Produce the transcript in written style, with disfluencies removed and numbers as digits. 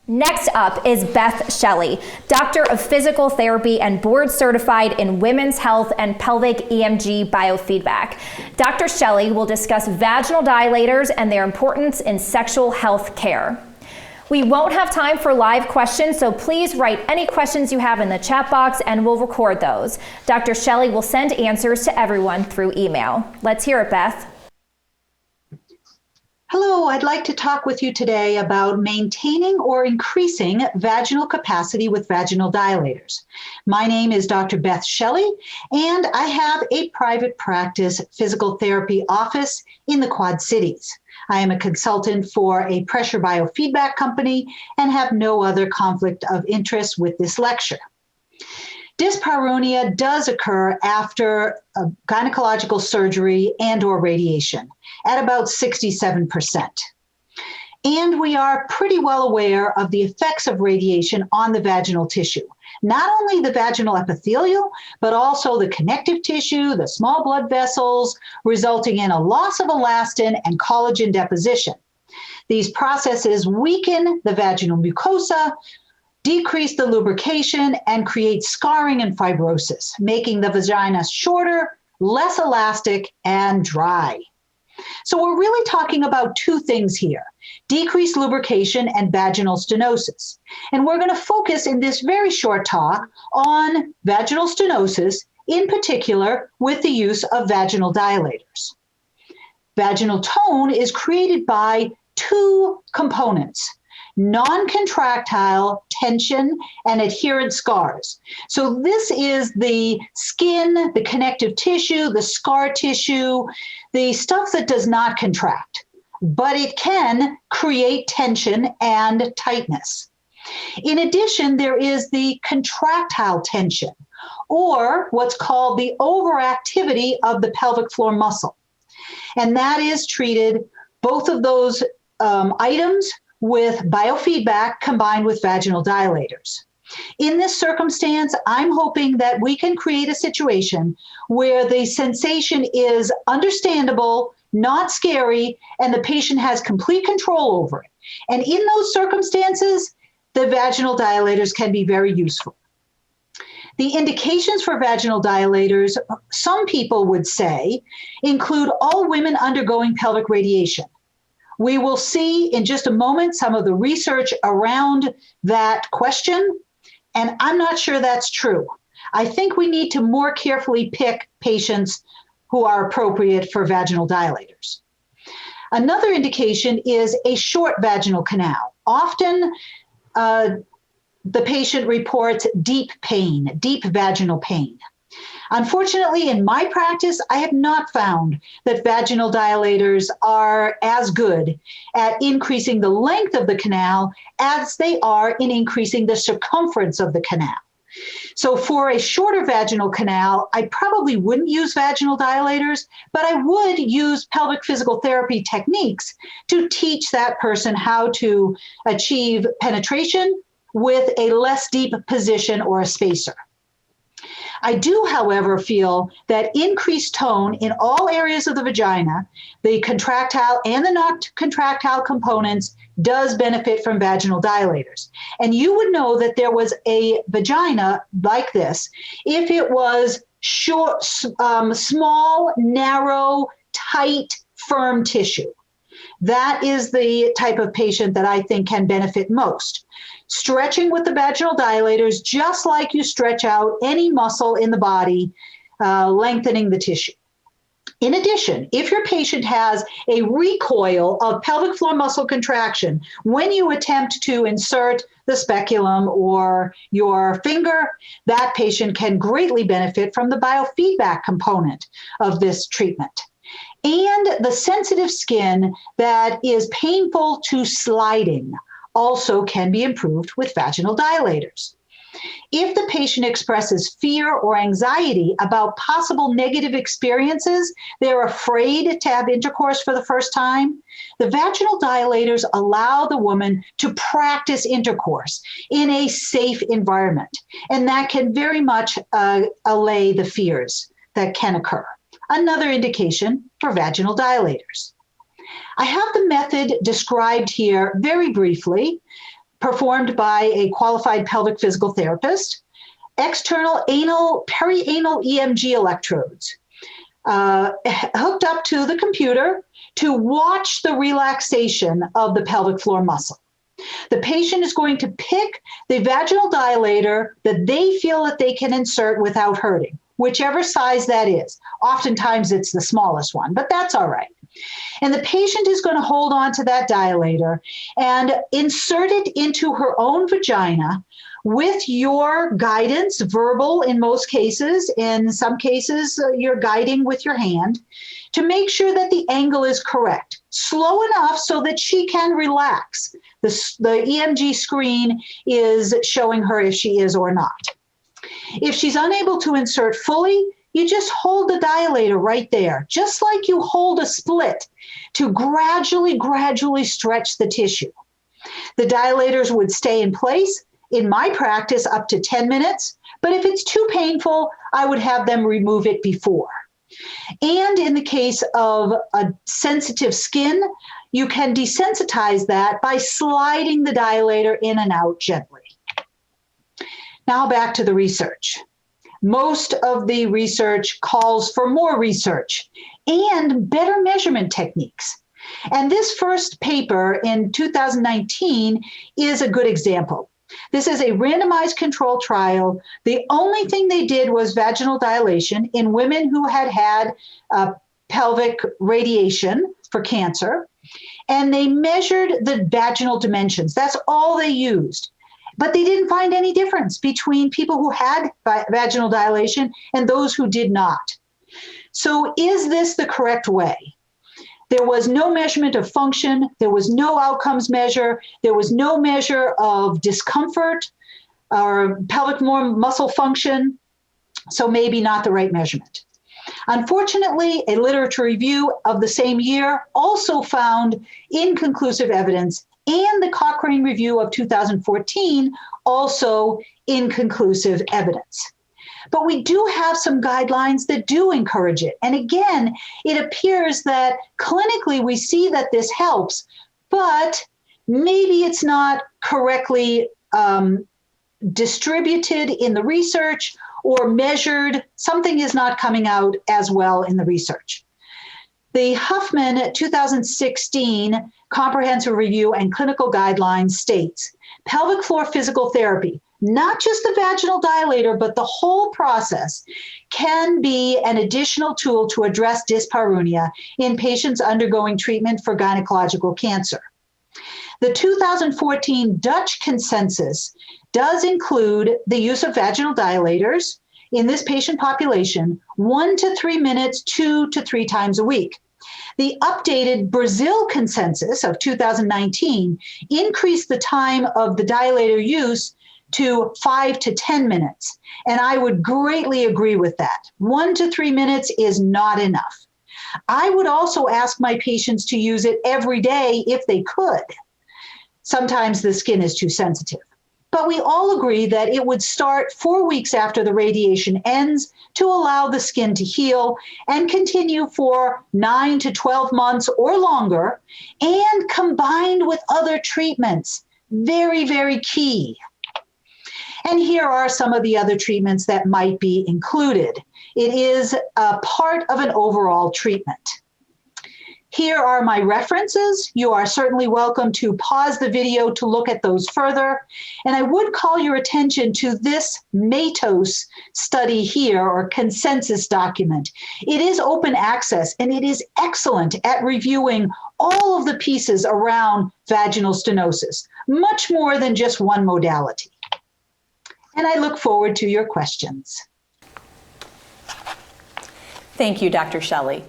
Next up is Beth Shelley, Doctor of Physical Therapy and board certified in Women's Health and Pelvic EMG Biofeedback. Dr. Shelley will discuss vaginal dilators and their importance in sexual health care. We won't have time for live questions, so please write any questions you have in the chat box and we'll record those. Dr. Shelley will send answers to everyone through email. Let's hear it, Beth. Hello, I'd like to talk with you today about maintaining or increasing vaginal capacity with vaginal dilators. My name is Dr. Beth Shelley, and I have a private practice physical therapy office in the Quad Cities. I am a consultant for a pressure biofeedback company and have no other conflict of interest with this lecture. Dyspareunia does occur after a gynecological surgery and or radiation at about 67%. And we are pretty well aware of the effects of radiation on the vaginal tissue, not only the vaginal epithelial, but also the connective tissue, the small blood vessels, resulting in a loss of elastin and collagen deposition. These processes weaken the vaginal mucosa, decrease the lubrication, and create scarring and fibrosis, making the vagina shorter, less elastic, and dry. So we're really talking about two things here: decreased lubrication and vaginal stenosis. And we're going to focus in this very short talk on vaginal stenosis, in particular with the use of vaginal dilators. Vaginal tone is created by two components: non-contractile tension and adherent scars. So this is the skin, the connective tissue, the scar tissue, the stuff that does not contract, but it can create tension and tightness. In addition, there is the contractile tension, or what's called the overactivity of the pelvic floor muscle. And that is treated, both of those items, with biofeedback combined with vaginal dilators. In this circumstance, I'm hoping that we can create a situation where the sensation is understandable, not scary, and the patient has complete control over it. And in those circumstances, the vaginal dilators can be very useful. The indications for vaginal dilators, some people would say, include all women undergoing pelvic radiation. We will see in just a moment some of the research around that question, and I'm not sure that's true. I think we need to more carefully pick patients who are appropriate for vaginal dilators. Another indication is a short vaginal canal. Often, the patient reports deep pain, deep vaginal pain. Unfortunately, in my practice, I have not found that vaginal dilators are as good at increasing the length of the canal as they are in increasing the circumference of the canal. So for a shorter vaginal canal, I probably wouldn't use vaginal dilators, but I would use pelvic physical therapy techniques to teach that person how to achieve penetration with a less deep position or a spacer. I do, however, feel that increased tone in all areas of the vagina, the contractile and the non-contractile components, does benefit from vaginal dilators. And you would know that there was a vagina like this if it was short, small, narrow, tight, firm tissue. That is the type of patient that I think can benefit most. Stretching with the vaginal dilators, just like you stretch out any muscle in the body, lengthening the tissue. In addition, if your patient has a recoil of pelvic floor muscle contraction when you attempt to insert the speculum or your finger, that patient can greatly benefit from the biofeedback component of this treatment. And the sensitive skin that is painful to sliding also can be improved with vaginal dilators. If the patient expresses fear or anxiety about possible negative experiences, they're afraid to have intercourse for the first time, the vaginal dilators allow the woman to practice intercourse in a safe environment. And that can very much allay the fears that can occur. Another indication for vaginal dilators. I have the method described here very briefly. performed by a qualified pelvic physical therapist, external perianal EMG electrodes hooked up to the computer to watch the relaxation of the pelvic floor muscle. The patient is going to pick the vaginal dilator that they feel that they can insert without hurting, whichever size that is. Oftentimes it's the smallest one, but that's all right. And the patient is going to hold on to that dilator and insert it into her own vagina with your guidance, verbal in most cases. In some cases, you're guiding with your hand to make sure that the angle is correct, slow enough so that she can relax. The EMG screen is showing her if she is or not. If she's unable to insert fully, you just hold the dilator right there, just like you hold a split to gradually stretch the tissue. The dilators would stay in place, in my practice, up to 10 minutes, but if it's too painful, I would have them remove it before. And in the case of a sensitive skin, you can desensitize that by sliding the dilator in and out gently. Now back to the research. Most of the research calls for more research and better measurement techniques. And this first paper in 2019 is a good example. This is a randomized control trial. The only thing they did was vaginal dilation in women who had had pelvic radiation for cancer, and they measured the vaginal dimensions. That's all they used. But they didn't find any difference between people who had vaginal dilation and those who did not. So is this the correct way? There was no measurement of function. There was no outcomes measure. There was no measure of discomfort or pelvic muscle function. So maybe not the right measurement. Unfortunately, a literature review of the same year also found inconclusive evidence, and the Cochrane review of 2014 also inconclusive evidence. But we do have some guidelines that do encourage it. And again, it appears that clinically we see that this helps, but maybe it's not correctly distributed in the research or measured. Something is not coming out as well in the research. The Huffman 2016 Comprehensive Review and Clinical Guidelines states pelvic floor physical therapy, not just the vaginal dilator, but the whole process, can be an additional tool to address dyspareunia in patients undergoing treatment for gynecological cancer. The 2014 Dutch consensus does include the use of vaginal dilators in this patient population 1 to 3 minutes, 2 to 3 times a week. The updated Brazil consensus of 2019 increased the time of the dilator use to 5 to 10 minutes. And I would greatly agree with that. 1 to 3 minutes is not enough. I would also ask my patients to use it every day if they could. Sometimes the skin is too sensitive. But we all agree that it would start 4 weeks after the radiation ends to allow the skin to heal and continue for 9 to 12 months or longer, and combined with other treatments. Very, very key. And here are some of the other treatments that might be included. It is a part of an overall treatment. Here are my references. You are certainly welcome to pause the video to look at those further. And I would call your attention to this MATOS study here, or consensus document. It is open access, and it is excellent at reviewing all of the pieces around vaginal stenosis, much more than just one modality. And I look forward to your questions. Thank you, Dr. Shelley.